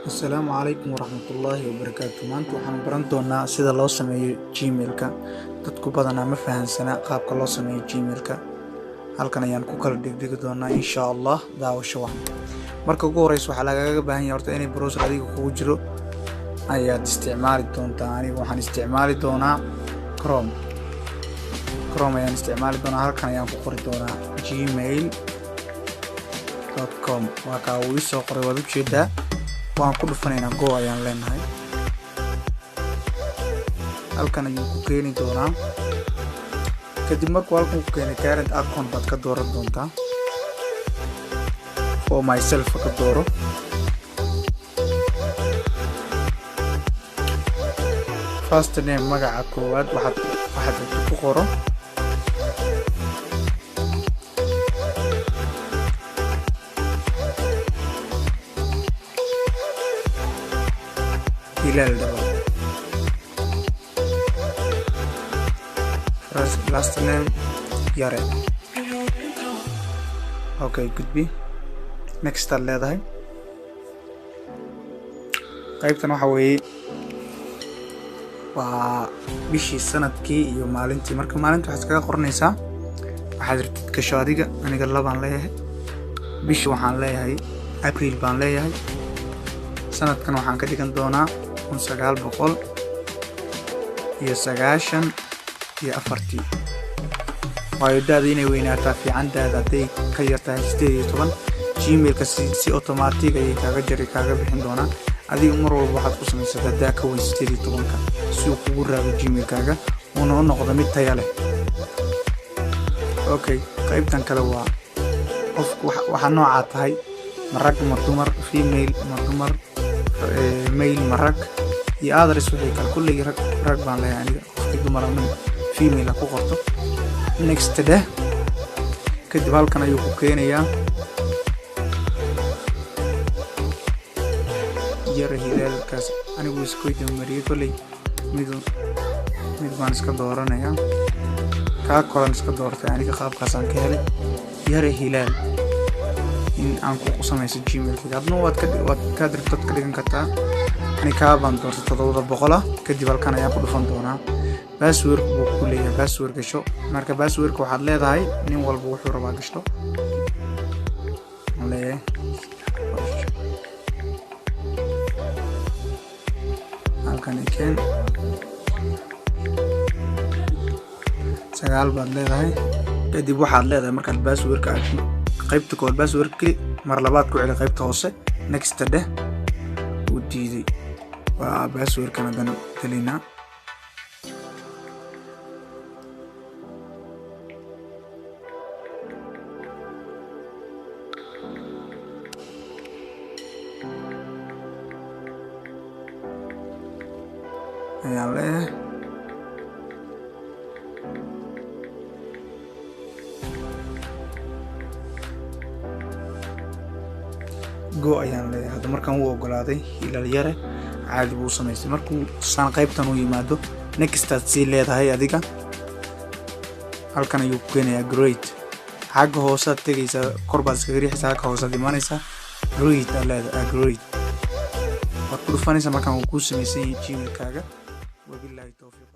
السلام عليكم ورحمة الله وبركاته. maanta waxaan baran doonaa sida loo sameeyo Gmail-ka. Dadku badanaa ma fahansana qaabka loo sameeyo Gmail-ka. Halkan ayaan ku kala dhigdhigi doonaa insha Allah daawasho wax. Marka ugu horeysa waxaa lagaga baahan yahay horta inay browser adiga kugu jiro ayaad isticmaali doontaa. Aniga waxaan isticmaali doonaa Chrome ayaan isticmaali doonaa. Halkan ayaan ku qori doonaa gmail.com. waa ka uu soo qoray waad u jeedaa. waan ku dhufanaynaa go ayaan leenahay. halkan ayuu ku keeni doonaa. kadib markuu halkan ku keenay current account baad ka dooran doontaa. for myself ka dooro. first name magaca koowaad waxaad ku qoro. last name Yare. Okay, gudbi. Next aad leedahay. qaybtan waxa weeye waa bishii sanadkii iyo maalintii. marka maalinta waxaad kaga qoranaysaa waxaad rabtid gasho adiga. aniga labaan leeyahay. bishii waxaan leeyahay April baan leeyahay. sanadkan waxaan ka dhigan doonaa 1994. waayo daada inay weynaataa fiican. daada hadday ka yartahay 18 Gmail-ka si automatic ayay kaaga bixin doonaa. adiga mar walba waxaad ku samaysataa daa ka weyn 18 si uu kugu raago Gmail-kaaga uuna u noqdo mid tayo leh. okay, qaybtan kale waa qofku waxa nooca tahay ma rag ma dumar, female ma dumar, male ma rag iyo address wixii kale kulli rag baan leeyahay aniga. qofkii dumar ama female ku qorto next day. kadib halkan ayuu ku keenayaa Yare Hilaalkaas. anigu isku mariyay kulli mid baan iska dooranayaa. kaa kolan iska doortay aniga qaabkaasaan ka helay Yare Hilaal in aan ku samayso Gmail-ka. adna waad ka dirtad ka dhigan kartaa. kaa baan doortay 700. kadib halkan ayaan ku dhufan doonaa. password buu ku leeyahay. password gasho. marka password-ka waxaad leedahay nin walba wuxuu rabaa gashto. halkan ikeen 9 baad leedahay. kadib waxaad leedahay markaad password-ka qaybta koowaad password-ki mar labaad ku celi qaybta hoose next day. uu diiday. waa password-kana dan gelinaa. ayaan leeyahay. go ayaan leeyahay. hadda markaan uu ogolaaday Hilaal Yare caadi buu samaystay. markuu saan qaybtan u yimaado next aad sii leedahay adiga. halkan ayuu ku keenayaa grade. xagga hoosaad tegaysaa kor baad iskaga riixaysaa. xagga hoosaad imaanaysaa grade aad leedahay. grade waad ku dhufanaysaa markaan uu kuu samaysan yahay Gmail-kaaga. wabillahi tawfiiq.